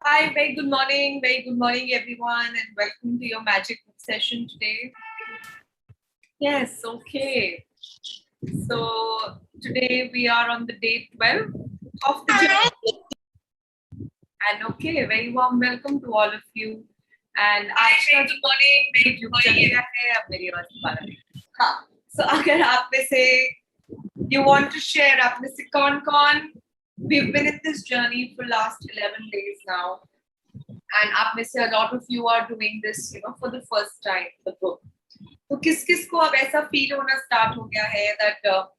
Hi, very good morning, everyone, and welcome to your magic session today. Yes, okay. So today we are on the day 12 of the journey. And okay, very warm welcome to all of you. And आज का good morning, very good चल गया है अब मेरी आवाज दोबारा नहीं हाँ so अगर आप में से you want to share आप में से कौन we've been in this journey for last 11 days now. And आप में से a lot of you are doing this, for the first time, the book. तो किस को अब ऐसा feel होना start हो गया है that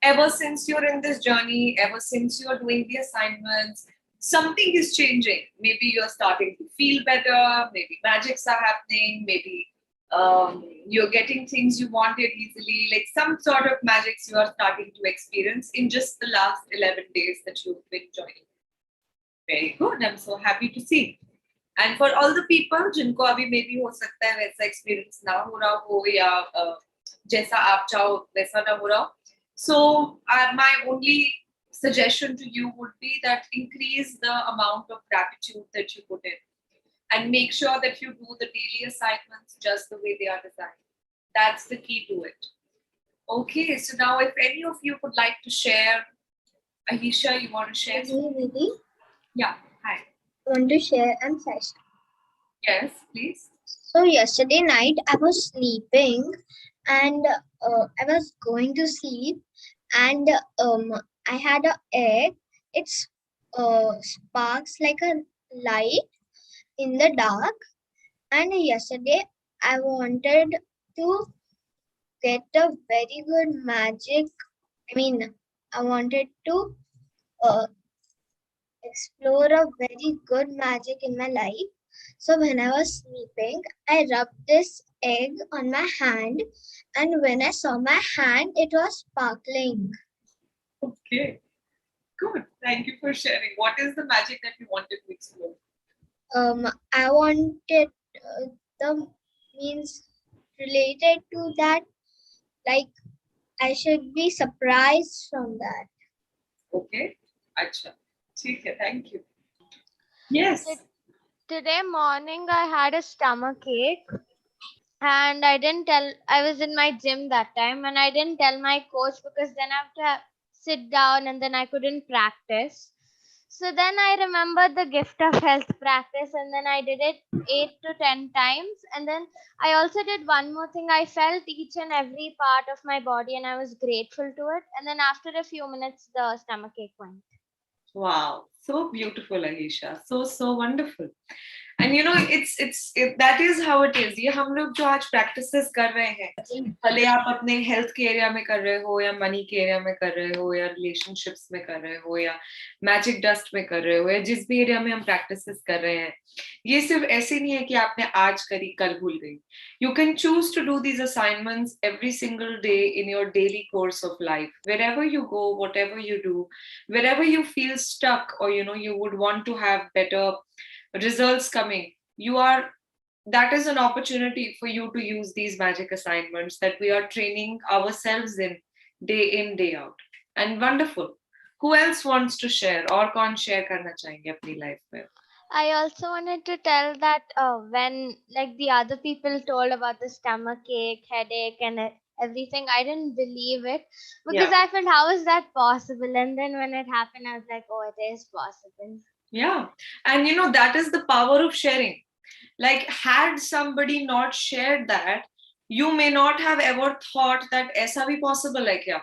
ever since you're in this journey, ever since you're doing the assignments, something is changing. Maybe you're starting to feel better. Maybe magics are happening. Maybe you're getting things you wanted easily. Like some sort of magics you are starting to experience in just the last 11 days that you've been joining. Very good. I'm so happy to see. And for all the people जिनको अभी maybe हो सकता है वैसा experience ना हो रहा हो या जैसा आप चाहो वैसा ना हो रहा हो. So my only suggestion to you would be that increase the amount of gratitude that you put in and make sure that you do the daily assignments just the way they are designed. That's the key to it. Okay, so now if any of you would like to share, Ahisha, you want to share? Yeah, hi. Want to share? I'm Sasha. Yes, please. So yesterday night I was sleeping and I was going to sleep and I had an egg. It sparks like a light in the dark. And yesterday I wanted to get a very good magic. I wanted to explore a very good magic in my life. So when I was sleeping, I rubbed this egg on my hand, and when I saw my hand, it was sparkling. Okay, good. Thank you for sharing. What is the magic that you wanted to explore? I wanted the means related to that, like I should be surprised from that. Okay, acha. Okay, thank you. Yes. Today morning I had a stomach ache and I was in my gym that time and I didn't tell my coach because then I have to sit down and then I couldn't practice. So then I remembered the gift of health practice and then I did it 8 to 10 times. And then I also did one more thing. I felt each and every part of my body and I was grateful to it. And then after a few minutes, the stomach ache went. Wow, so beautiful, Ahisha. So wonderful. And that is how it is. ये हम लोग जो आज practices कर रहे हैं, भले आप अपने health के area में कर रहे हो या money के area में कर रहे हो या relationships में कर रहे हो या magic dust में कर रहे हो या जिस भी area में हम practices कर रहे हैं, ये सिर्फ ऐसे नहीं है कि आपने आज करी कल भूल गई. You can choose to do these assignments every single day in your daily course of life. Wherever you go, whatever you do, wherever you feel stuck or you would want to have better results coming, that is an opportunity for you to use these magic assignments that we are training ourselves in day out. And wonderful. Who else wants to share or कौन share करना चाहेंगे अपनी life में? I also wanted to tell that when like the other people told about the stomach ache, headache, and everything, I didn't believe it because I felt how is that possible? And then when it happened, I was like, oh, it is possible. Yeah, and that is the power of sharing. Like had somebody not shared that, you may not have ever thought that ऐसा भी possible है क्या?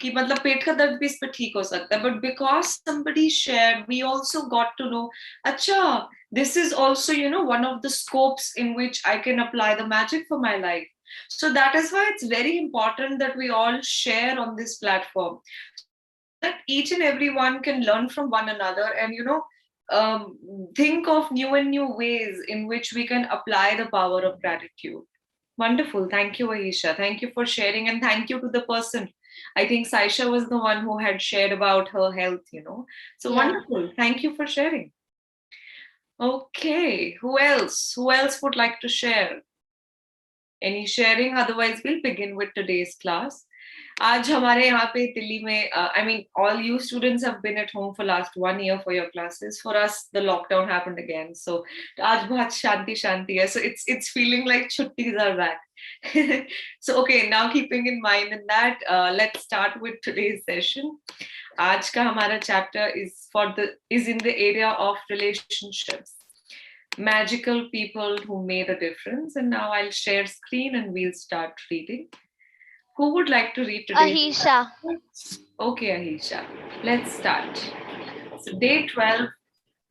कि मतलब पेट का दर्द भी इस पे ठीक हो सकता है. But because somebody shared, we also got to know, अच्छा, this is also, one of the scopes in which I can apply the magic for my life. So that is why it's very important that we all share on this platform. That each and every one can learn from one another and, think of new and new ways in which we can apply the power of gratitude. Wonderful. Thank you, Aisha. Thank you for sharing. And thank you to the person. I think Saisha was the one who had shared about her health. So wonderful. Thank you for sharing. Okay. Who else? Who else would like to share? Any sharing? Otherwise, we'll begin with today's class. आज हमारे यहाँ पे दिल्ली में I mean all you students have been at home for last 1 year for your classes. For us the lockdown happened again. So आज बहुत शांति शांति है. So it's feeling like छुट्टीज are back. So okay, now keeping in mind in that, let's start with today's session. आज का हमारा chapter is in the area of relationships. Magical people who made a difference. And now I'll share screen and we'll start reading. Who would like to read today? Ahisha. Okay, Ahisha. Let's start. So day 12,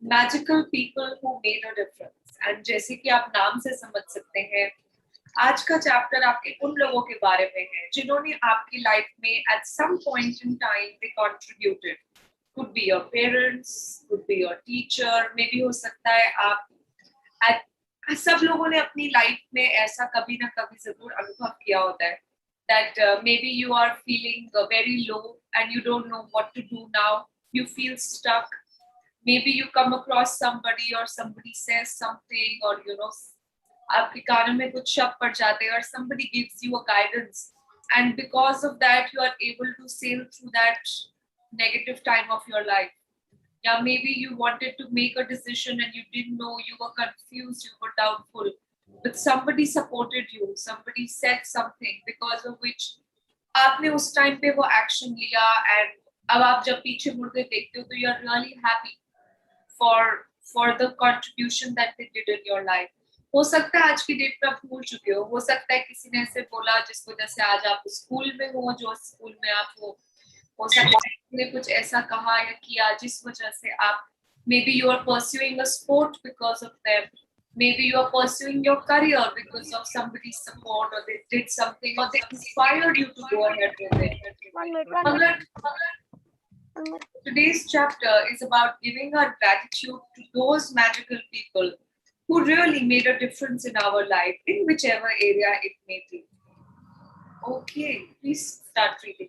magical people who made a difference. And जैसे कि आप नाम से समझ सकते हैं, आज का चैप्टर आपके उन लोगों के बारे में है जिन्होंने आपकी लाइफ में at some point in time they contributed. Could be your parents, could be your teacher, maybe हो सकता है आप सब लोगों ने अपनी लाइफ में ऐसा कभी ना कभी जरूर अनुभव किया होता है that maybe you are feeling very low and you don't know what to do now. You feel stuck. Maybe you come across somebody or somebody says something or आपके कानों में कुछ शब्द पड़ जाते हैं or somebody gives you a guidance and because of that you are able to sail through that negative time of your life. Yeah, maybe you wanted to make a decision and you didn't know, you were confused, you were doubtful, but somebody supported you, somebody said something because of which आपने उस time पे वो action लिया and अब आप जब पीछे मुड़ के देखते हो तो you are really happy for the contribution that they did in your life. हो सकता है आज की डेट पे आप भूल चुके हो सकता है किसी ने ऐसे बोला जिस वजह से आज आप स्कूल में हो जो स्कूल में आप हो सकता है किसी ने कुछ ऐसा कहा या किया जिस वजह से आप maybe you are pursuing a sport because of them, maybe you are pursuing your career because of somebody's support or they did something or they inspired you to go ahead with it. Today's chapter is about giving our gratitude to those magical people who really made a difference in our life in whichever area it may be. Okay, please start reading.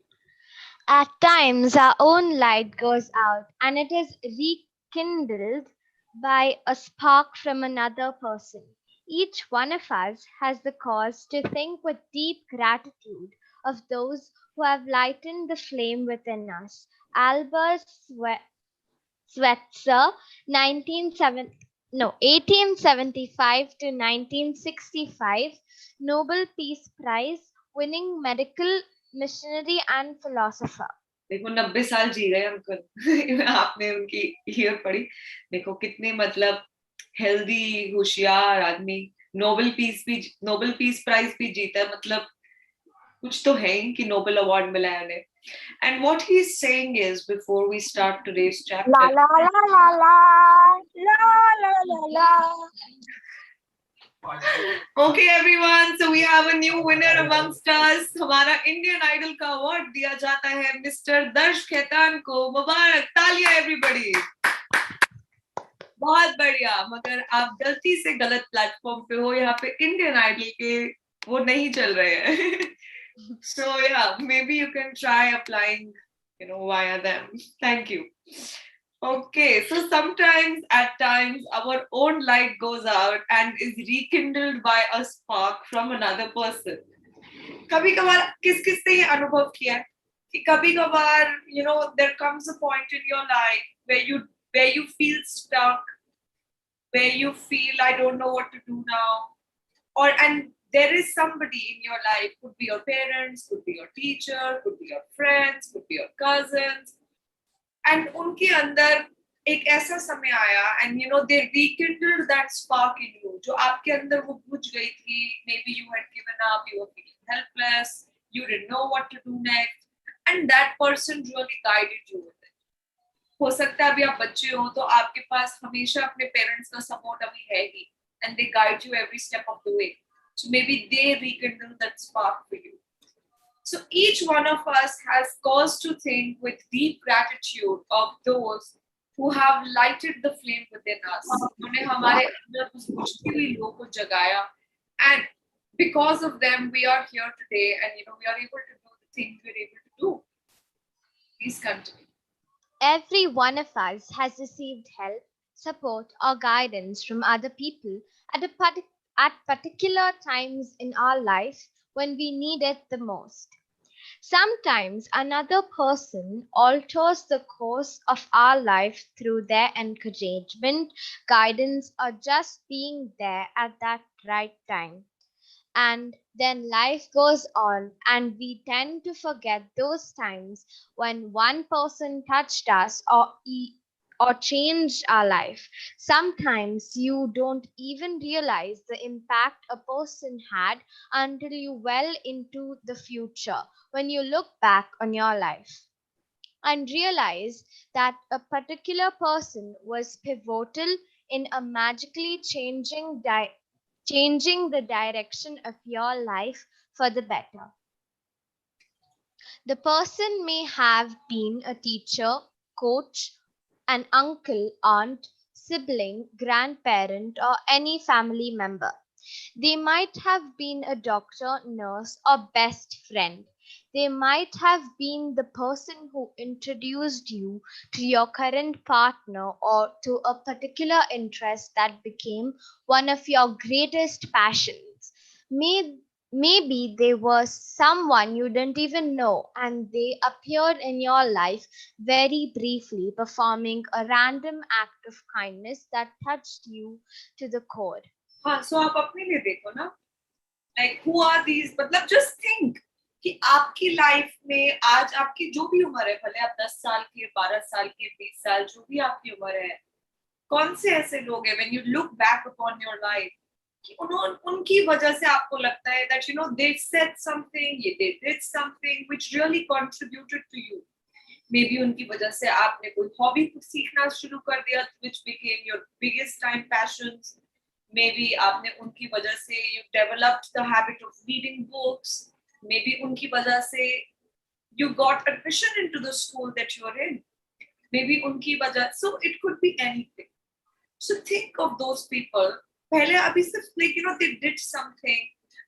At times, our own light goes out and it is rekindled by a spark from another person. Each one of us has the cause to think with deep gratitude of those who have lightened the flame within us. Albert Schweitzer, 1875 to 1965, Nobel Peace Prize winning medical missionary and philosopher. देखो 90 साल जी गए uncle. आपने उनकी year पढ़ी. देखो कितने मतलब healthy होशियार आदमी. नोबेल पीस प्राइज भी जीता. मतलब कुछ तो है ही कि नोबेल अवार्ड मिला है उन्हें. And what he's saying is, before we start today's chapter, la la la la la la la la la. Okay everyone, so we have a new winner amongst us. हमारा Indian idol का award दिया जाता है mister दर्श खेतान को. मुबारक. तालियां everybody. बहुत बढ़िया. मगर आप गलती से गलत प्लेटफॉर्म पे हो. यहाँ पे इंडियन आइडल के वो नहीं चल रहे हैं. So yeah, maybe you can try applying via them. Thank you. Okay, so at times our own light goes out and is rekindled by a spark from another person. कभी कभार किस ने ये अनुभव किया है कि कभी कभार there comes a point in your life where you feel stuck, where you feel I don't know what to do now, and there is somebody in your life, could be your parents, could be your teacher, could be your friends, could be your cousins, and उनके अंदर एक ऐसा समय आया and they rekindled that spark in you जो आपके अंदर वो बुझ गई थी. Maybe you had given up, you were feeling helpless, you didn't know what to do next, and that person really guided you with it. हो सकता है अभी आप बच्चे हो तो आपके पास हमेशा अपने पेरेंट्स का सपोर्ट अभी है ही and they guide you every step of the way. So maybe they rekindle that spark for you. So each one of us has cause to think with deep gratitude of those who have lighted the flame within us. उन्हें हमारे अंदर उस बुझती हुई लो को जगाया, and because of them we are here today, and we are able to do the things we're able to do. Please continue. Every one of us has received help, support, or guidance from other people at particular times in our life when we need it the most. Sometimes another person alters the course of our life through their encouragement, guidance, or just being there at that right time. And then life goes on, and we tend to forget those times when one person touched us or changed our life. Sometimes you don't even realize the impact a person had until you well into the future when you look back on your life and realize that a particular person was pivotal in a magically changing the direction of your life for the better. The person may have been a teacher, coach, an uncle, aunt, sibling, grandparent, or any family member. They might have been a doctor, nurse, or best friend. They might have been the person who introduced you to your current partner or to a particular interest that became one of your greatest passions. May, Maybe they were someone you didn't even know and they appeared in your life very briefly, performing a random act of kindness that touched you to the core. हाँ, so आप अपने लिए देखो ना, like who are these, मतलब just think कि आपकी life में आज आपकी जो भी उम्र है, भले आप 10 साल के, 12 साल के, 20 साल, जो भी आपकी उम्र है, कौन से ऐसे लोग हैं when you look back upon your life कि उनकी वजह से आपको लगता है that you know they said something, they did something which really contributed to you. Maybe उनकी वजह से आपने कोई हॉबी सीखना शुरू कर दिया which became your biggest time passions. Maybe आपने उनकी वजह से you developed the habit of reading books. Maybe उनकी वजह से you got admission into the school that you're in. Maybe उनकी वजह, so it could be anything. So think of those people. पहले अभी सिर्फ like you know they did something,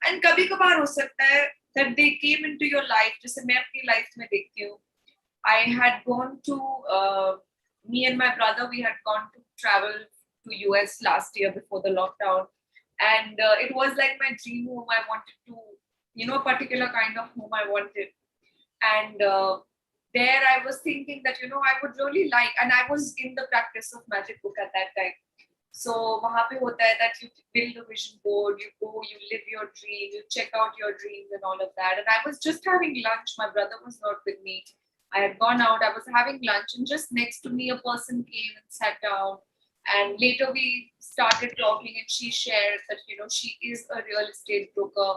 and कभी कभार हो सकता है that they came into your life. जैसे मैं अपनी life में देखती हूँ. I had gone to me and my brother. We had gone to travel to US last year before the lockdown, and it was like my dream home. I wanted to, you know, a particular kind of home I wanted, and there I was thinking that you know I would really like, and I was in the practice of magic book at that time. So वहाँ पे होता है that you build a vision board, you go, you live your dream, you check out your dreams and all of that. And I was just having lunch. My brother was not with me. I had gone out. I was having lunch, and just next to me, a person came and sat down. And later we started talking, and she shared that you know she is a real estate broker.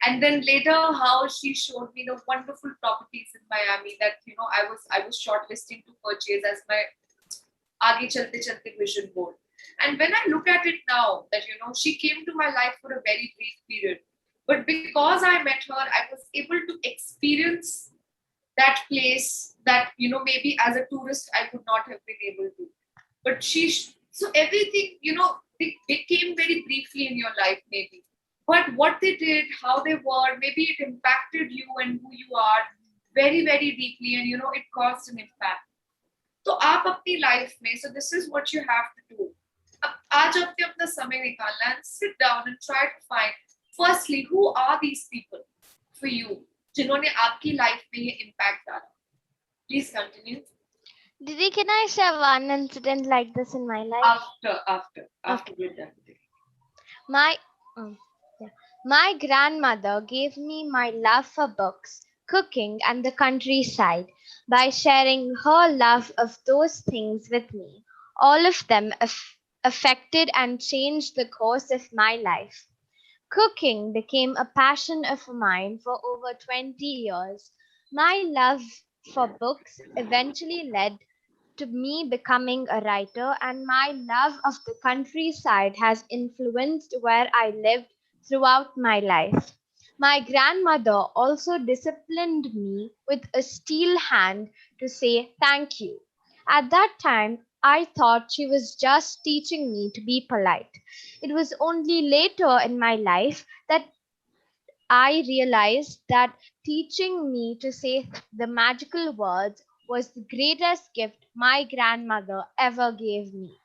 And then later, how she showed me the wonderful properties in Miami that you know I was shortlisting to purchase as my आगे चलते चलते vision board. And when I look at it now, that you know she came to my life for a very brief period, but because I met her, I was able to experience that place that you know maybe as a tourist I would not have been able to. But so everything you know they came very briefly in your life maybe, but what they did, how they were, maybe it impacted you and who you are very very deeply, and you know it caused an impact. तो आप अपनी life में, so this is what you have to do. अब आज आपने अपना समय निकालना and sit down and try to find firstly who are these people for you जिन्होंने आपकी लाइफ में ये impact डाला. Please continue. Didi, can I share one incident like this in my life? After we're done. My grandmother gave me my love for books, cooking, and the countryside by sharing her love of those things with me. All of them affected and changed the course of my life. Cooking became a passion of mine for over 20 years. My love for books eventually led to me becoming a writer, and my love of the countryside has influenced where I lived throughout my life. My grandmother also disciplined me with a steel hand to say thank you. At that time, I thought she was just teaching me to be polite. It was only later in my life that I realized that teaching me to say the magical words was the greatest gift my grandmother ever gave me.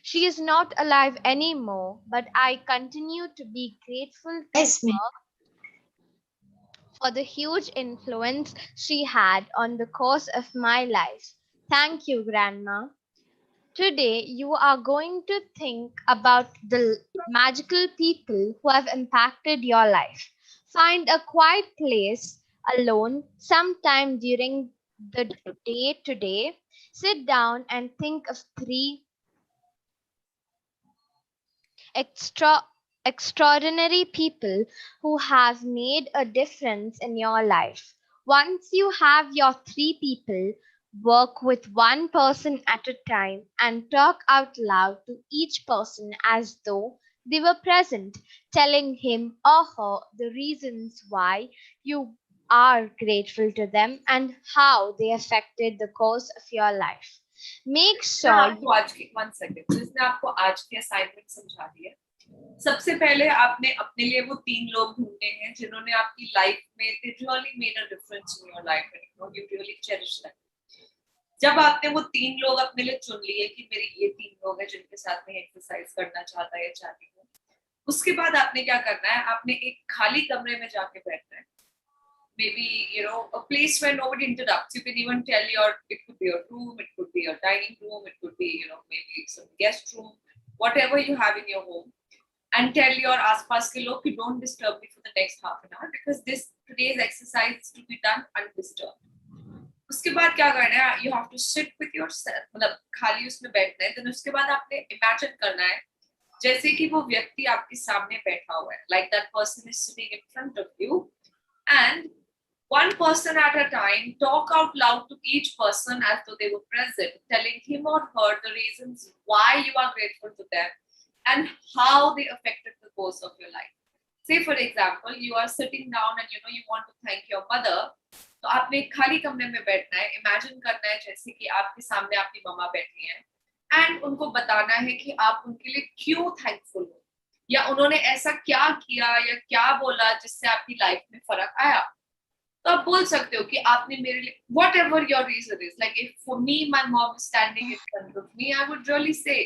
She is not alive anymore, but I continue to be grateful to Yes, ma'am. her for the huge influence she had on the course of my life. Thank you, Grandma. Today, you are going to think about the magical people who have impacted your life. Find a quiet place alone sometime during the day today. Sit down and think of three extra extraordinary people who have made a difference in your life. Once you have your three people, work with one person at a time and talk out loud to each person as though they were present, telling him or her the reasons why you are grateful to them and how they affected the course of your life. Make मैं sure आपको आज की 1 second, जिसने आपको आज की assignment समझा दी है। सबसे पहले आपने अपने लिए वो 3 लोग ढूंढने हैं जिन्होंने आपकी लाइफ में they really made a difference in your life and you really cherish them. जब आपने वो 3 लोग अपने लिए चुन लिए कि मेरे ये 3 लोग हैं जिनके साथ मैं एक्सरसाइज करना चाहता है या चाहती हूँ, उसके बाद आपने क्या करना है, आपने एक खाली कमरे में जाके बैठना है. Maybe a place where nobody interrupts. You can even tell it could be your room, it could be your dining room, it could be maybe some guest room, whatever you have in your home, and tell your आसपास के लोग कि don't disturb me for the next half an hour because today's exercise is to be done undisturbed. उसके बाद क्या करना है, you have to sit with yourself, मतलब खाली उसमें बैठना है. then उसके बाद आपने imagine करना है जैसे कि वो व्यक्ति आपके सामने बैठा हुआ है, like that person is sitting in front of you, and one person at a time, talk out loud to each person as though they were present, telling him or her the reasons why you are grateful to them and how they affected the course of your life. Say for example, you are sitting down and you want to thank your mother. तो आपने एक खाली कमरे में बैठना है, imagine करना है जैसे कि आपके सामने आपकी मम्मा बैठी हैं, एंड उनको बताना है कि आप उनके लिए क्यों थैंकफुल हो, या उन्होंने ऐसा क्या किया या क्या बोला जिससे आपकी लाइफ में फर्क आया. तो आप बोल सकते हो कि आपने मेरे लिए whatever your reason is, like if for me my mom is standing in front of me, I would really say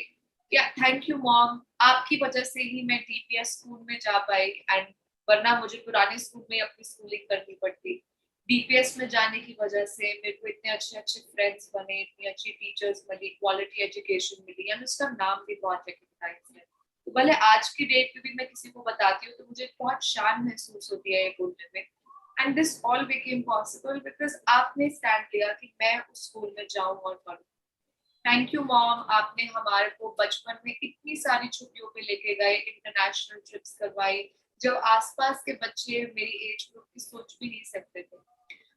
yeah, thank you mom, आपकी वजह से ही मैं DPS स्कूल में जा पाई, एंड वरना मुझे पुराने स्कूल में अपनी स्कूलिंग करनी पड़ती. DPS में जाने की वजह से मेरे को इतने अच्छे अच्छे फ्रेंड्स बने, इतनी अच्छी टीचर्स मिली, क्वालिटी एजुकेशन मिली, एंड उसका नाम भी बहुत रिकॉग्नाइज्ड है. तो भले आज की डेट पे भी मैं किसी को बताती हूँ तो मुझे बहुत शान महसूस होती है ये बोलने में. And this all became possible because आपने स्टैंड लिया कि मैं उस स्कूल में जाऊं और पढ़ूं. थैंक यू मॉम, आपने हमारे को बचपन में इतनी सारी छुट्टियों पे लेके गए, इंटरनेशनल ट्रिप्स करवाई जब आसपास के बच्चे मेरी एज ग्रुप की सोच भी नहीं सकते थे.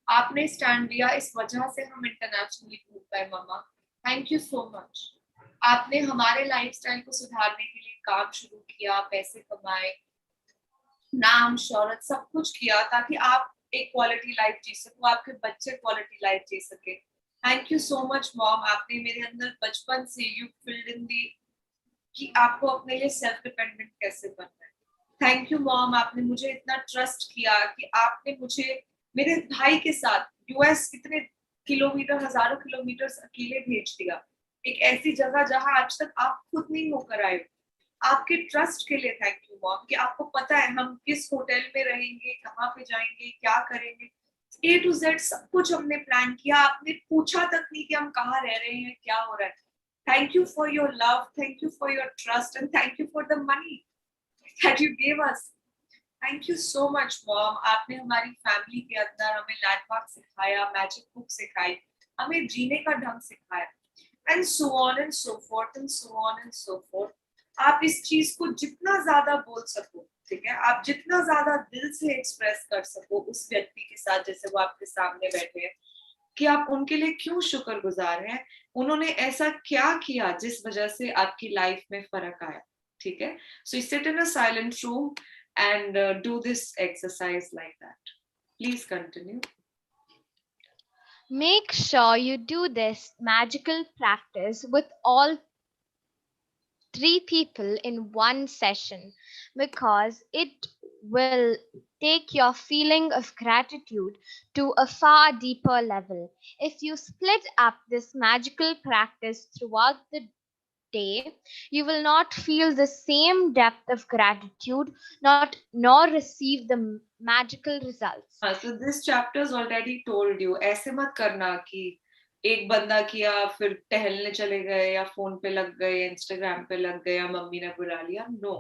आपने स्टैंड लिया, इस वजह से हम इंटरनेशनली घूम पाए मम्मा. Thank you so much. आपने हमारे लाइफस्टाइल को सुधारने के लिए काम शुरू किया, पैसे कमाए, नाम शौहरत सब कुछ किया ताकि आप एक क्वालिटी लाइफ जी सको, आपके बच्चे क्वालिटी लाइफ जी सके. Thank you so much mom, आपने मेरे अंदर बचपन से यू फिल्ड इन दी कि आपको अपने लिए सेल्फ डिपेंडेंट कैसे बनना है. थैंक यू मॉम, आपने मुझे इतना ट्रस्ट किया कि आपने मुझे मेरे भाई के साथ US इतने किलोमीटर, हजारों किलोमीटर अकेले भेज दिया, एक ऐसी जगह जहां आज तक आप खुद नहीं होकर आए. आपके ट्रस्ट के लिए थैंक यू मॉम, कि आपको पता है हम किस होटल में रहेंगे, कहाँ पे जाएंगे, क्या करेंगे, A to Z सब कुछ हमने प्लान किया. आपने पूछा तक नहीं कि हम कहाँ रह रहे हैं, क्या हो रहा है. Thank you for your love, thank you for your trust, and thank you for the money that you gave us. Thank you so much mom, आपने हमारी फैमिली के अंदर हमें लैंडमार्क सिखाया, मैजिक बुक सिखाई, हमें जीने का ढंग सिखाया, and so on and so fourth and so on and so fourth. आप इस चीज को जितना ज्यादा बोल सको, ठीक है, आप जितना ज्यादा दिल से एक्सप्रेस कर सको उस व्यक्ति के साथ जैसे वो आपके सामने बैठे हैं, कि आप उनके लिए क्यों शुक्रगुजार हैं, उन्होंने ऐसा क्या किया जिस वजह से आपकी लाइफ में फर्क आया. ठीक है, so sit in a silent room and do this exercise like that. Please continue. Make sure you do this magical practice with all three people in one session because it will take your feeling of gratitude to a far deeper level. If you split up this magical practice throughout the day, you will not feel the same depth of gratitude, nor receive the magical results. So this chapter's already told you, ऐसे मत करना कि एक बंदा किया फिर टहलने चले गए या फोन पे लग गए, इंस्टाग्राम पे लग गए या मम्मी ने बुला लिया. No.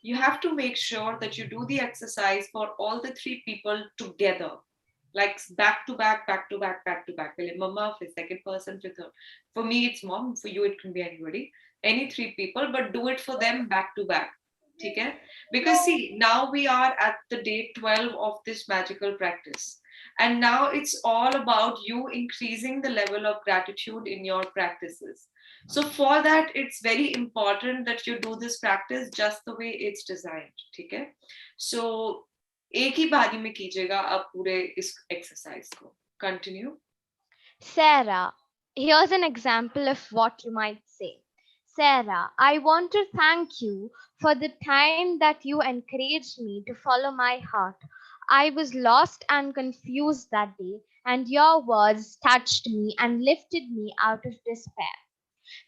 You have to make sure that you do the exercise for all the three people together. Like back to back, back to back, back to back. Mama, for second person, for third. For me, it's mom. For you, it can be anybody. Any three people, but do it for them back to back. Okay? Because see, now we are at the day 12 of this magical practice. And now it's all about you increasing the level of gratitude in your practices. So for that, it's very important that you do this practice just the way it's designed. Okay? So एक ही बारी में कीजिएगा आप पूरे इस exercise को. Continue. Sarah, here's an example of what you might say. Sarah, I want to thank you for the time that you encouraged me to follow my heart. I was lost and confused that day, and your words touched me and lifted me out of despair.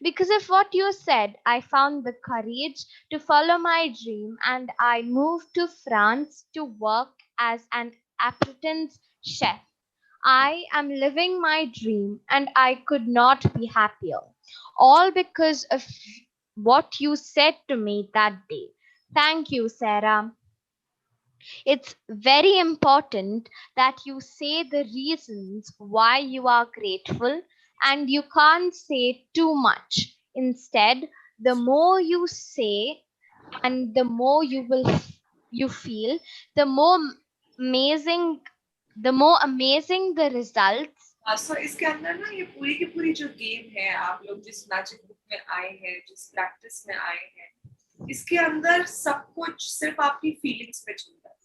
Because of what you said, I found the courage to follow my dream, and I moved to France to work as an apprentice chef. I am living my dream and I could not be happier. All because of what you said to me that day. Thank you, Sarah. It's very important that you say the reasons why you are grateful, and you can't say too much. Instead, the more you say and the more you feel, the more amazing the results. So इसके अंदर ना ये पूरी की पूरी जो game है, आप लोग जिस मैजिक बुक में आए हैं, जिस प्रैक्टिस में आए हैं, इसके अंदर सब कुछ सिर्फ आपकी फीलिंग्स पे चलता है.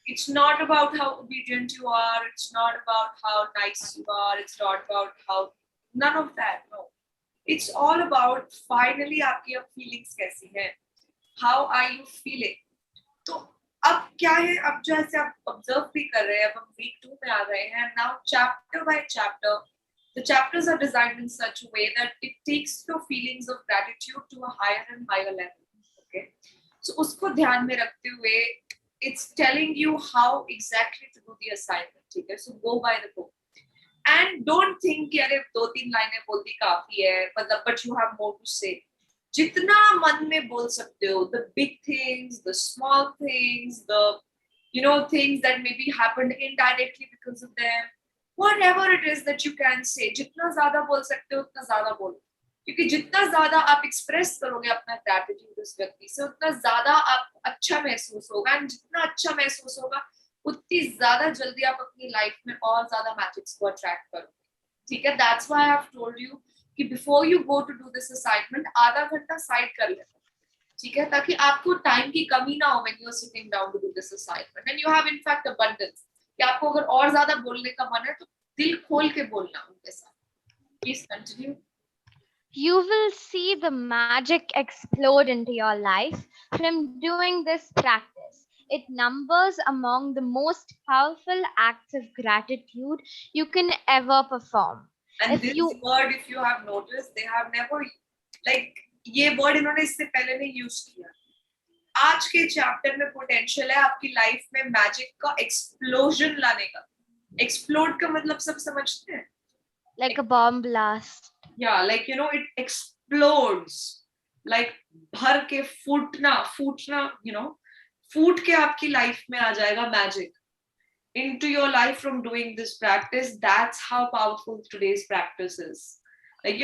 It's not about how obedient you are. It's not about how nice you are. It's not about how, none of that. No. It's all about finally आपकी अब feelings कैसी हैं. How are you feeling? तो अब क्या है, अब जैसे आप ऑब्जर्व भी कर रहे हैं, अब हम वीक 2 में आ गए हैं. Now chapter by chapter the chapters are designed in such a way that it takes your feelings of gratitude to a higher and higher level. Okay, so उसको ध्यान में रखते हुए it's telling you how exactly to do the assignment. ठीक है, so go by the book and don't think कि अरे 2-3 लाइनें बोलती काफी है, मतलब but you have more to say. जितना मन में बोल सकते हो, the big things, the small things, the things that maybe happened indirectly because of them, whatever it is that you can say, जितना ज्यादा बोल सकते हो उतना ज्यादा बोलो, क्योंकि जितना ज्यादा आप एक्सप्रेस करोगे अपना ग्रैटिट्यूड उस व्यक्ति से, उतना ज्यादा आपको अच्छा महसूस होगा, और जितना अच्छा महसूस होगा उतनी ज्यादा जल्दी आप अपनी लाइफ में और ज्यादा मैजिक्स को अट्रैक्ट करोगे. ठीक है, that's why I have told you कि before you go to do this assignment आधा घंटा साइड कर लेना. ठीक है, ताकि आपको टाइम की कमी ना हो when you are sitting down to do this assignment, and you have in fact abundance कि आपको अगर और ज्यादा बोलने का मन है तो दिल खोल के बोलना उनके साथ. Please continue. You will see the magic explode into your life from doing this practice. It numbers among the most powerful acts of gratitude you can ever perform. And If this you word, if you have noticed, they have never, like, ये word इन्होंने इससे पहले नहीं use किया. आज के chapter में potential है आपकी लाइफ में मैजिक का एक्सप्लोजन लाने का. एक्सप्लोड का मतलब सब समझते हैं? like a bomb blast. Yeah, like it explodes, like भर के फूटना, फूट के आपकी लाइफ में आ जाएगा magic into your life from doing this practice. That's how powerful today's practice is. Like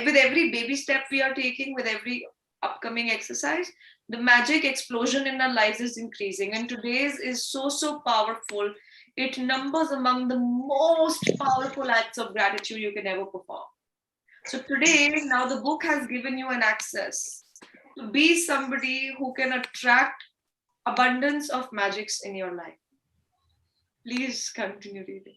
with every baby step we are taking, with every upcoming exercise, the magic explosion in our lives is increasing, and today's is so powerful. It numbers among the most powerful acts of gratitude you can ever perform. So today, now the book has given you an access to be somebody who can attract abundance of magics in your life. Please continue reading.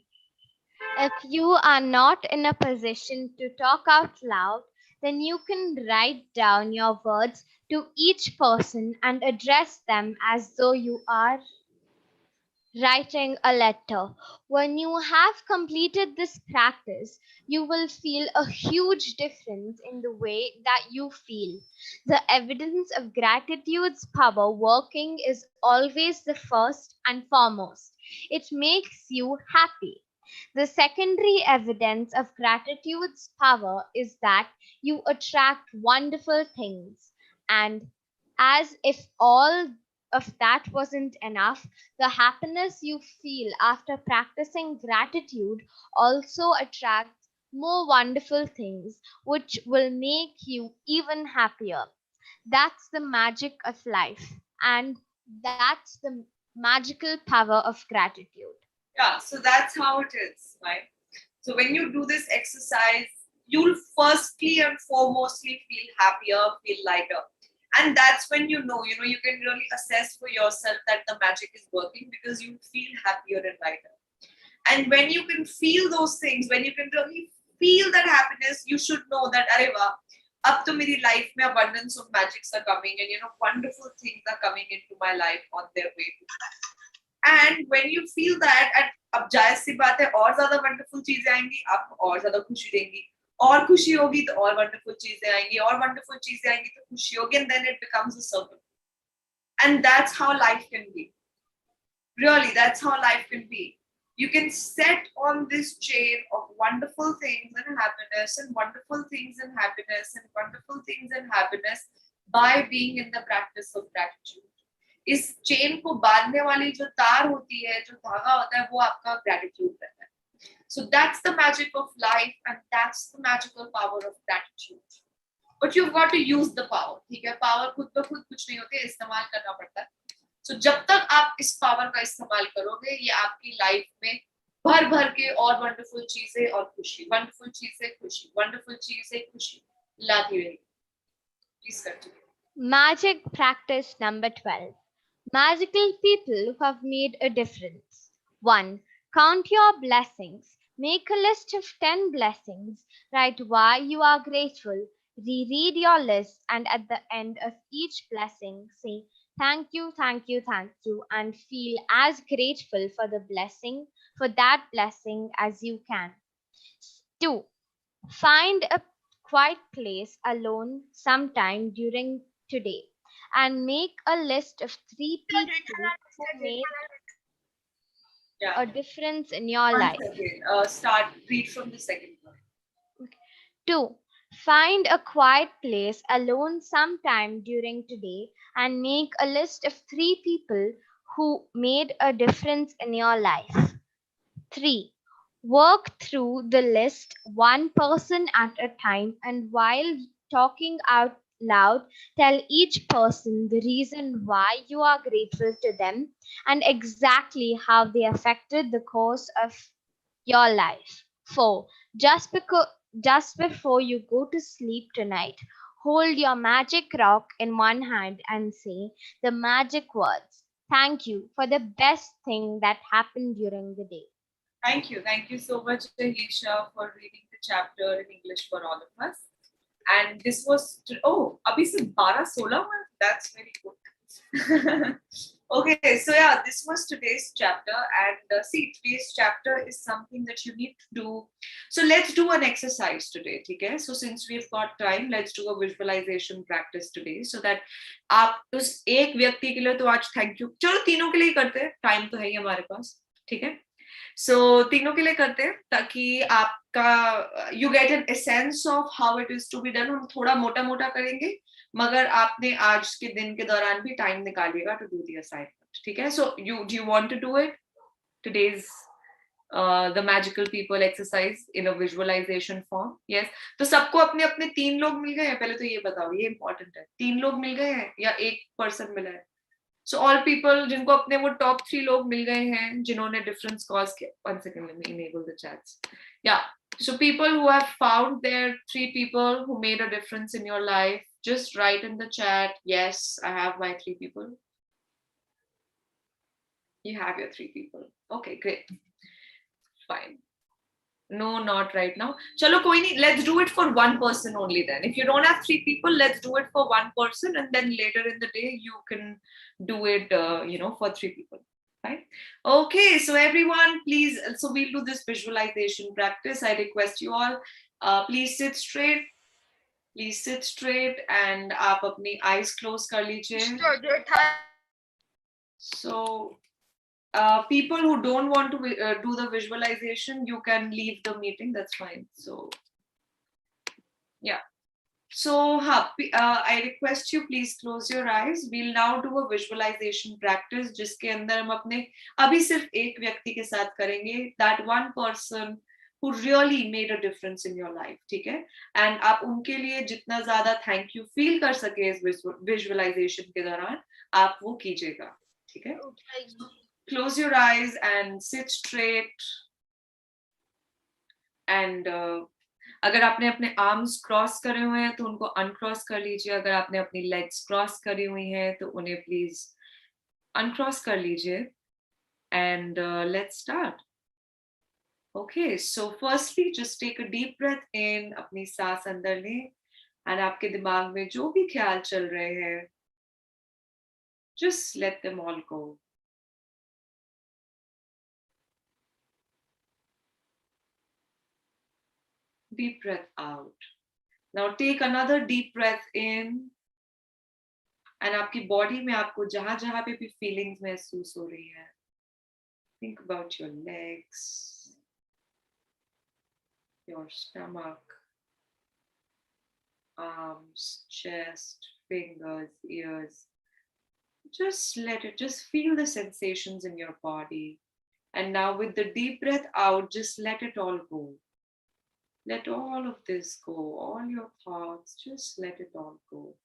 If you are not in a position to talk out loud, then you can write down your words to each person and address them as though you are Writing a letter. When you have completed this practice, you will feel a huge difference in the way that you feel. The evidence of gratitude's power working is always the first and foremost. It makes you happy. The secondary evidence of gratitude's power is that you attract wonderful things. And as if all of that wasn't enough, the happiness you feel after practicing gratitude also attracts more wonderful things, which will make you even happier. That's the magic of life, and that's the magical power of gratitude. Yeah, so that's how it is, right? So when you do this exercise, you'll firstly and foremostly feel happier, feel lighter. And that's when you can really assess for yourself that the magic is working because you feel happier and lighter. And when you can feel those things, when you can really feel that happiness, you should know that, Are wow, up to my life, mein abundance of magics are coming, and wonderful things are coming into my life on their way to me. And when you feel that, and अब जाहिर सी बात है और ज्यादा wonderful चीजें आएंगी, आपको और ज्यादा खुशी देंगी, और खुशी होगी तो और वंडरफुल चीजें आएंगी, और वंडरफुल चीजें आएंगी तो खुशी होगी, and then it becomes a circle. And that's how life can be. Really, that's how life can be. You can set on this chain of wonderful things and happiness, and wonderful things and happiness, and wonderful things and happiness by being in the practice of gratitude. इस chain को बांधने वाली जो तार होती है, जो धागा होता है, वो आपका ग्रेटिट्यूड रहता है. So that's the magic of life, and that's the magical power of gratitude. But you've got to use the power. ठीक है, पावर खुद तो खुद कुछ नहीं होती, इस्तेमाल करना पड़ता है. So जब तक आप इस पावर का इस्तेमाल करोगे, ये आपकी लाइफ में भर भर के और वंडरफुल चीजें और खुशी, वंडरफुल चीजें खुशी, वंडरफुल चीजें खुशी लाती रहेगी. Please continue. Magic practice number 12. Magical people who have made a difference. 1. Count your blessings. Make a list of 10 blessings. Write why you are grateful. Reread your list, and at the end of each blessing, say thank you, thank you, thank you, and feel as grateful for that blessing as you can. 2. Find a quiet place alone sometime during today and make a list of 3 people who made a difference in your life. Read from the second one. 2. Find a quiet place alone sometime during today and make a list of 3 people who made a difference in your life. 3. Work through the list one person at a time, and while talking out loud, tell each person the reason why you are grateful to them and exactly how they affected the course of your life. 4. Just before you go to sleep tonight, hold your magic rock in one hand and say the magic words. Thank you for the best thing that happened during the day. Thank you. Thank you so much, Ahisha, for reading the chapter in English for all of us. And this was, abhi se 12-16 hua? That's very good. Okay, so yeah, this was today's chapter. And see, today's chapter is something that you need to do. So let's do an exercise today, okay? So since we've got time, let's do a visualization practice today so that आप उस एक व्यक्ति के लिए तो आज thank you. चलो तीनों के लिए करते हैं, time तो है ही हमारे पास, ठीक है? So तीनों के लिए करते हैं ताकि आपका you get an essence of how it is to be done. हम थोड़ा मोटा मोटा करेंगे, मगर आपने आज के दिन के दौरान भी time निकालिएगा to do the assignment, ठीक है? So do you want to do it? Today's the magical people exercise in a visualization form. Yes. तो सबको अपने अपने 3 लोग मिल गए हैं? पहले तो ये बताओ, ये important है. 3 लोग मिल गए हैं या एक person मिला है? So all people जिनको अपने वो top 3 लोग मिल गए हैं जिन्होंने different scores किए. 1 second, let me enable the chats. Yeah. So people who have found their 3 people who made a difference in your life, just write in the chat, yes, I have my 3 people. You have your 3 people. Okay, great. Fine. No, not right now. Chalo, koi nahi. Let's do it for one person only then. If you don't have 3 people, let's do it for one person, and then later in the day you can do it, for 3 people. Right? Okay, so everyone, please, so we'll do this visualization practice. I request you all, please sit straight. Please sit straight and आप अपनी eyes close कर लीजिए. So, people who don't want to do the visualization, you can leave the meeting. That's fine. So, yeah. So, I request you please close your eyes. We'll now do a visualization practice, जिसके अंदर हम अपने अभी सिर्फ एक व्यक्ति के साथ करेंगे. That one person who really made a difference in your life, ठीक है? And आप उनके लिए जितना ज़्यादा thank you feel कर सके इस visualization के दौरान, आप वो कीजिएगा, ठीक है? Close your eyes and sit straight. And अगर आपने अपने आर्म्स क्रॉस करे हुए हैं तो उनको अनक्रॉस कर लीजिए. अगर आपने अपनी लेग्स क्रॉस करी हुई हैं तो उन्हें प्लीज अनक्रॉस कर लीजिए. And let's start. Okay, so firstly just take a deep breath in. अपनी सांस अंदर लें एंड आपके दिमाग में जो भी ख्याल चल रहे हैं, just let them all go. Deep breath out. Now take another deep breath in. And आपकी बॉडी में आपको जहां जहां पे भी फीलिंग्स महसूस हो रही है, think about your legs, your stomach, arms, chest, fingers, ears. Just let it, just feel the sensations in your body. And now with the deep breath out, just let it all go. Let all of this go, all your thoughts, just let it all go.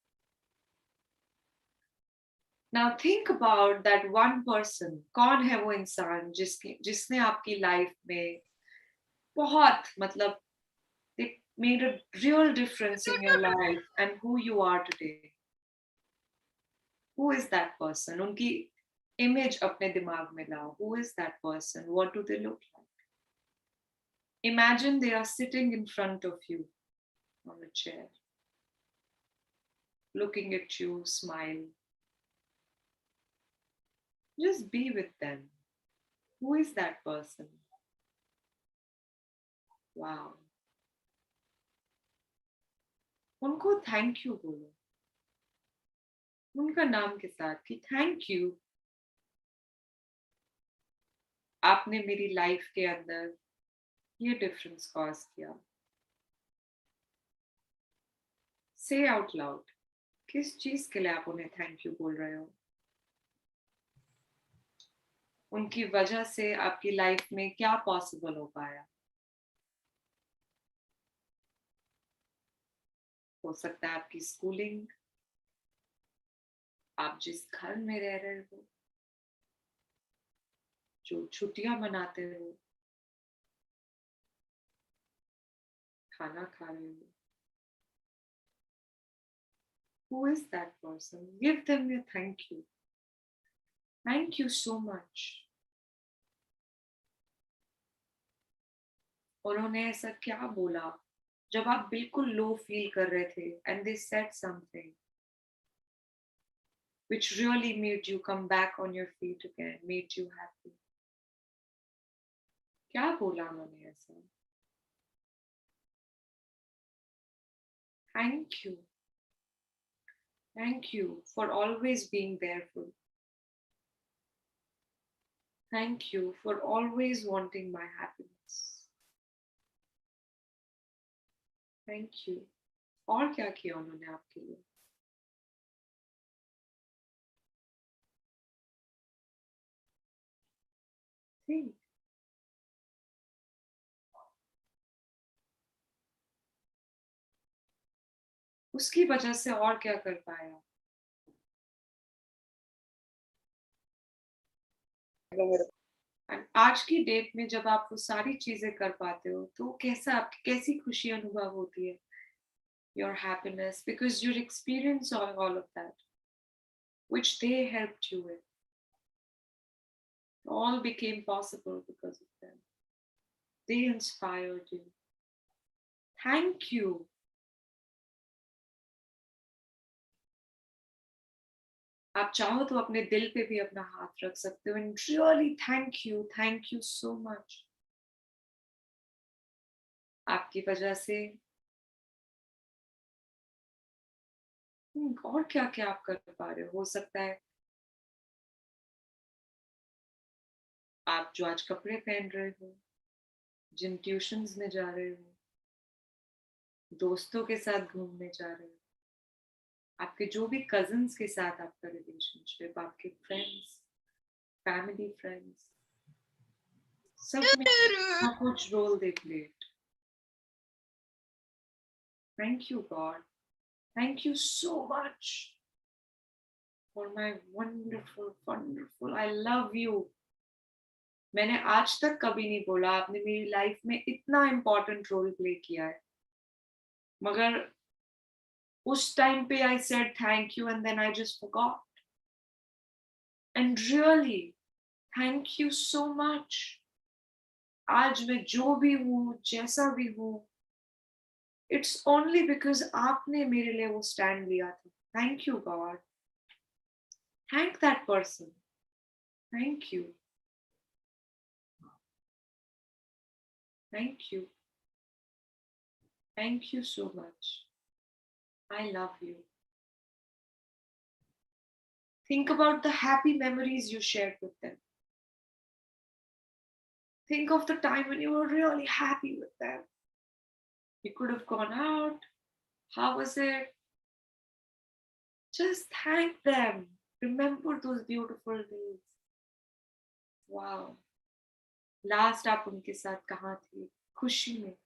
Now think about that one person. कौन है वो इंसान जिसने आपकी life में बहुत मतलब they made a real difference in your life and who you are today. Who is that person? उनकी image अपने दिमाग में लाओ. Who is that person? What do they look like? Imagine they are sitting in front of you on a chair, looking at you, smile. Just be with them. Who is that person? Wow. उनको thank you बोलो, उनका नाम के साथ कि thank you, आपने मेरी life के अंदर ये डिफरेंस कॉज किया. से आउट लाउड किस चीज के लिए आप उन्हें थैंक यू बोल रहे हो. उनकी वजह से आपकी लाइफ में क्या पॉसिबल हो पाया. हो सकता है आपकी स्कूलिंग, आप जिस घर में रह रहे हो, जो छुट्टियां मनाते हो, खाना खा रहे हो. Who is that person? Give them your thank you. Thank you so much. उन्होंने ऐसा क्या बोला जब आप बिल्कुल लो फील कर रहे थे, and they said something which really made you come back on your feet again, made you happy. क्या बोला उन्होंने ऐसा. Thank you. Thank you for always being there for me. Thank you for always wanting my happiness. Thank you. और क्या किया उन्होंने आपके लिए. Think. उसकी वजह से और क्या कर पाया. And आज की डेट में जब आप वो सारी चीजें कर पाते हो तो कैसा आपकी कैसी खुशी अनुभव होती है. Your happiness because you experience all of that which they helped you with. All became possible because of them. They inspired you. Thank you. आप चाहो तो अपने दिल पे भी अपना हाथ रख सकते हो. And really thank you so much. आपकी वजह से और क्या क्या आप कर पा रहे हो सकता है आप जो आज कपड़े पहन रहे हो, जिन ट्यूशंस में जा रहे हो, दोस्तों के साथ घूमने जा रहे हो, आपके जो भी कजिन्स के साथ आपका रिलेशनशिप, आपके फ्रेंड्स, फैमिली फ्रेंड्स, सब में कुछ role they played. Thank you, God. Thank you so much for my wonderful. I love you. मैंने आज तक कभी नहीं बोला आपने मेरी लाइफ में इतना इम्पोर्टेंट रोल प्ले किया है, मगर उस टाइम पे I said thank you and then I just forgot. And really, thank you so much. आज मैं जो भी हूँ, जैसा भी हूँ, it's only because आपने मेरे लिए वो स्टैंड लिया था. Thank you, God. Thank that person. Thank you. Thank you. Thank you so much. I love you. Think about the happy memories you shared with them. Think of the time when you were really happy with them. You could have gone out. How was it? Just thank them. Remember those beautiful days. Wow. Last आप उनके साथ कहाँ थे? खुशी में.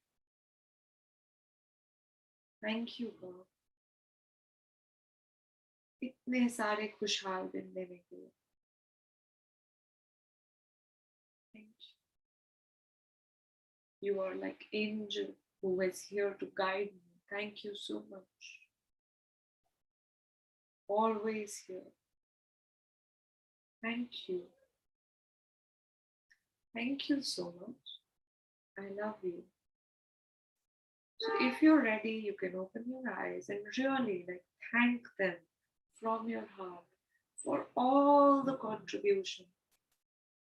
Thank you, God. इतने सारे खुशहाल दिन देने के लिए. Thank you. You are like angel who is here to guide me. Thank you so much. Always here. Thank you. Thank you so much. I love you. So if you're ready, you can open your eyes and really thank them from your heart for all the contribution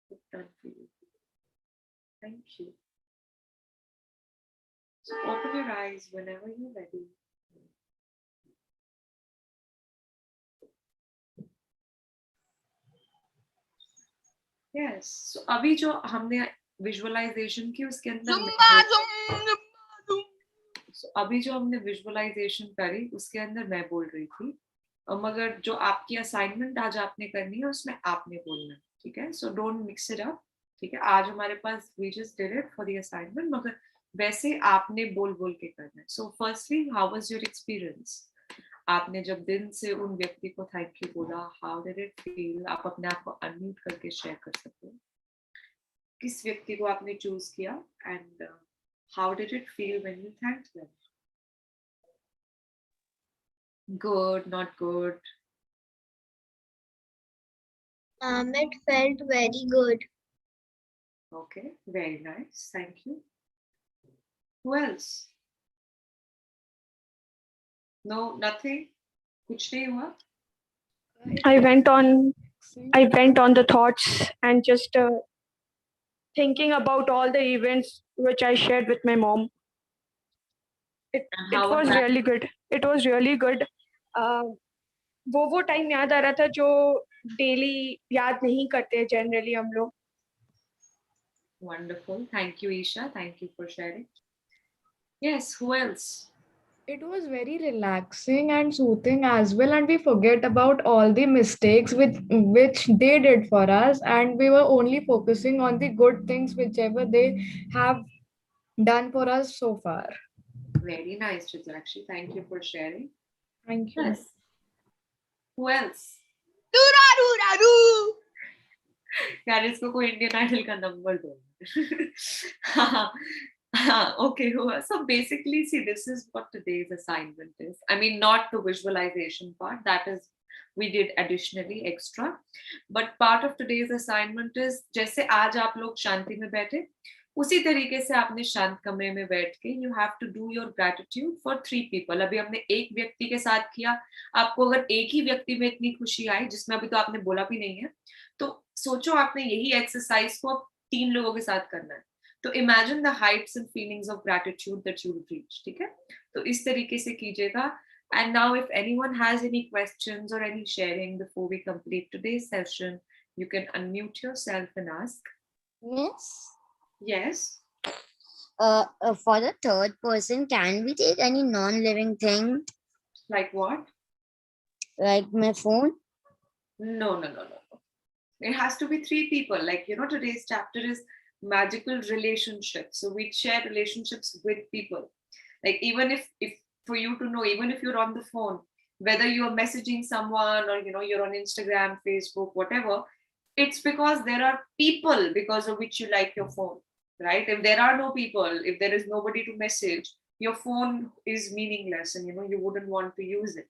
they've done for you. Thank you. So open your eyes whenever you're ready. Yes. So अभी जो हमने visualisation की उसके अंदर So अभी जो हमने visualisation करी उसके अंदर मैं बोल रही थी, मगर जो आपकी असाइनमेंट आज आपने करनी है उसमें आपने बोलना है, ठीक है? So don't mix it up, ठीक है? आज हमारे पास we just did it for the assignment, मगर वैसे आपने बोल बोल के करना है. So firstly, how was your experience? आपने जब दिन से उन व्यक्ति को थैंक यू बोला, हाउ डिड इट फील? आप अपने आप को अनम्यूट करके शेयर कर सकते हो. किस व्यक्ति को आपने चूज किया and how did it feel when you thanked them? Good, not good? It felt very good. Okay, very nice. Thank you. Who else? No, nothing? Kuch nahi hua? I went on the thoughts and just thinking about all the events which I shared with my mom. It how was was that? really good. It was really good. वो time याद आ रहा था जो daily याद नहीं करते generally हम लोग. Wonderful. Thank you, Isha. Thank you for sharing. Yes, who else? It was very relaxing and soothing as well, and we forget about all the mistakes which they did for us, and we were only focusing on the good things whichever they have done for us so far. Very nice, Chitlakshi. Thank you for sharing. Thank you. Yes. Who else? यार इसको कोई Indian idol का number दो. Okay, so basically, see, this is what today's assignment is. I mean, not the visualization part, that is we did additionally extra, but part of today's assignment is जैसे आज आप लोग शांति में बैठे, उसी तरीके से आपने शांत कमरे में बैठ के you have to do your gratitude for 3 people. अभी हमने एक व्यक्ति के साथ किया. आपको अगर एक ही व्यक्ति में इतनी खुशी आई, जिसमें अभी तो आपने बोला भी नहीं है, तो सोचो आपने यही एक्सरसाइज को 3 लोगों के साथ करना है. तो imagine the Heights and feelings of gratitude that you will reach. ठीक है, तो इस तरीके से कीजिएगा. And now if anyone has any questions or any sharing before we complete today's session, you can unmute yourself and ask. Yes. Yes. For the third person, can we take any non-living thing Like what? like my phone? No. It has to be 3 people. Like, today's chapter is magical relationships. So we share relationships with people. Like, even if for you to know, even if you're on the phone, whether you're messaging someone or, you're on Instagram, Facebook, whatever, it's because there are people because of which you like your phone, right? If there are no people, if there is nobody to message, your phone is meaningless and, you wouldn't want to use it.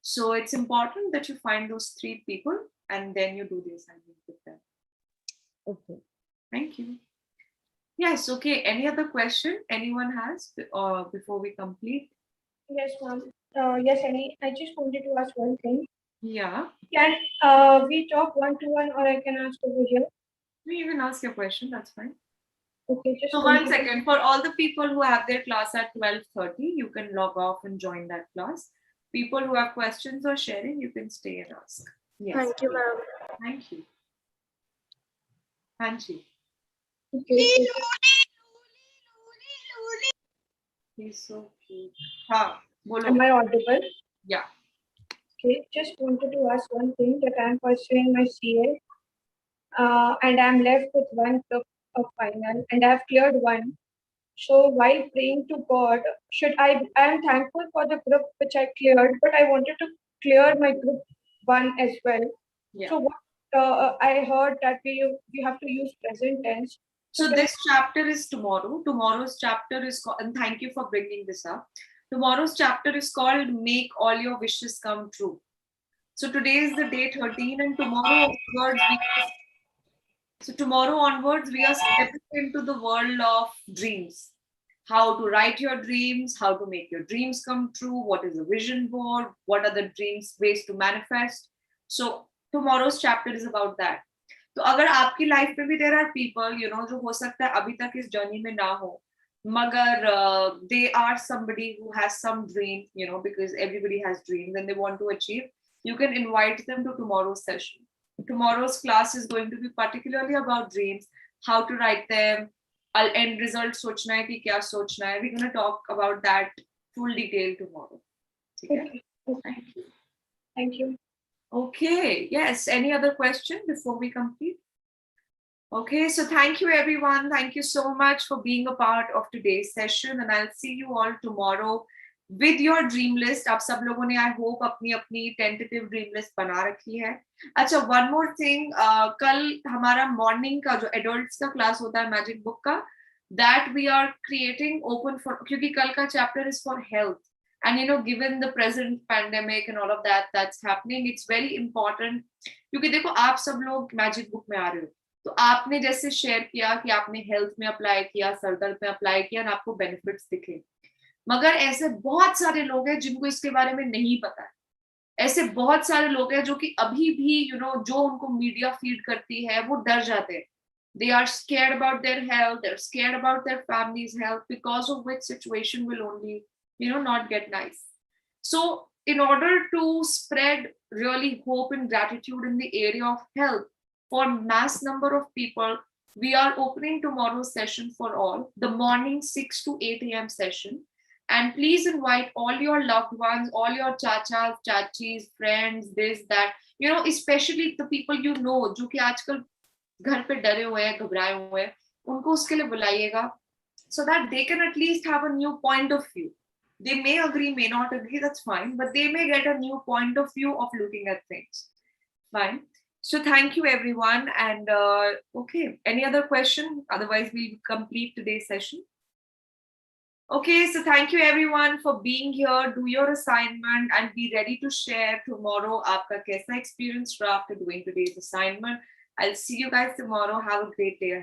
So it's important that you find those 3 people and then you do the assignment with them. Okay. Thank you. Yes, okay. Any other question anyone has before we complete? Yes, ma'am. Yes, Annie. I just wanted to ask one thing. Yeah. Can we talk one-to-one, or I can ask over here? You can ask your question. That's fine. Okay, just So 1 second. For all the people who have their class at 12:30, you can log off and join that class. People who have questions or sharing, you can stay and ask. Yes. Thank you, ma'am. Thank you. Hanchi. Okay. He's so cute. Ha. Bolo. Am I audible? Yeah. Okay, just wanted to ask one thing, that I'm pursuing my CA, and I'm left with one group of final, and I've cleared one. So while praying to God, I am thankful for the group which I cleared, but I wanted to clear my group one as well. Yeah. So what I heard that we have to use present tense. So this chapter is tomorrow. Tomorrow's chapter is called, and thank you for bringing this up. Tomorrow's chapter is called Make All Your Wishes Come True. So today is the day 13 and tomorrow onwards we are stepping into the world of dreams. How to write your dreams, how to make your dreams come true, what is a vision board, what are the dreams ways to manifest. So tomorrow's chapter is about that. तो अगर आपकी life में भी there are people जो हो सकता है अभी तक इस जर्नी में ना हो, मगर they are somebody who has some dream, because everybody has dreams and they want to achieve, you can invite them to tomorrow's session. Tomorrow's class is going to be particularly about dreams, how to write them, end result सोचना है कि क्या सोचना है. We're going to talk about that full detail tomorrow. Okay. Thank you. Thank you. Okay, yes. Any other question before we complete? Okay, so thank you everyone. Thank you so much for being a part of today's session and I'll see you all tomorrow with your dream list. आप सब लोगों ने I hope अपनी tentative dream list बना रखी है. अच्छा, one more thing, कल हमारा morning का जो adults का class होता है magic book का, that we are creating open for, क्योंकि कल का chapter is for health. And given the present pandemic and all of that that's happening, it's very important. क्योंकि देखो आप सब लोग मैजिक बुक में आ रहे हो, तो आपने जैसे शेयर किया कि आपने हेल्थ में अप्लाई किया, सरदर्द में अप्लाई किया और आपको बेनिफिट्स दिखे, मगर ऐसे बहुत सारे लोग हैं जिनको इसके बारे में नहीं पता है. ऐसे बहुत सारे लोग हैं जो कि अभी भी जो उनको मीडिया फीड करती है वो डर जाते हैं. They are scared about their health, they're scared about their family's health, because of which situation will only not get nice. So in order to spread really hope and gratitude in the area of health for mass number of people, we are opening tomorrow's session for all, the morning 6 to 8 a.m. session. And please invite all your loved ones, all your chachas, chachis, friends, this, that, especially the people जो कि आजकल घर पे डरे हुए हैं, घबराए हुए हैं, उनको उसके लिए बुलाइएगा, so that they can at least have a new point of view. They may agree, may not agree, that's fine, but they may get a new point of view of looking at things. Fine. So thank you everyone. And okay, any other question? Otherwise we'll complete today's session. Okay, so thank you everyone for being here. Do your assignment and be ready to share tomorrow aapka kaisa experience rहा after doing today's assignment. I'll see you guys tomorrow. Have a great day ahead.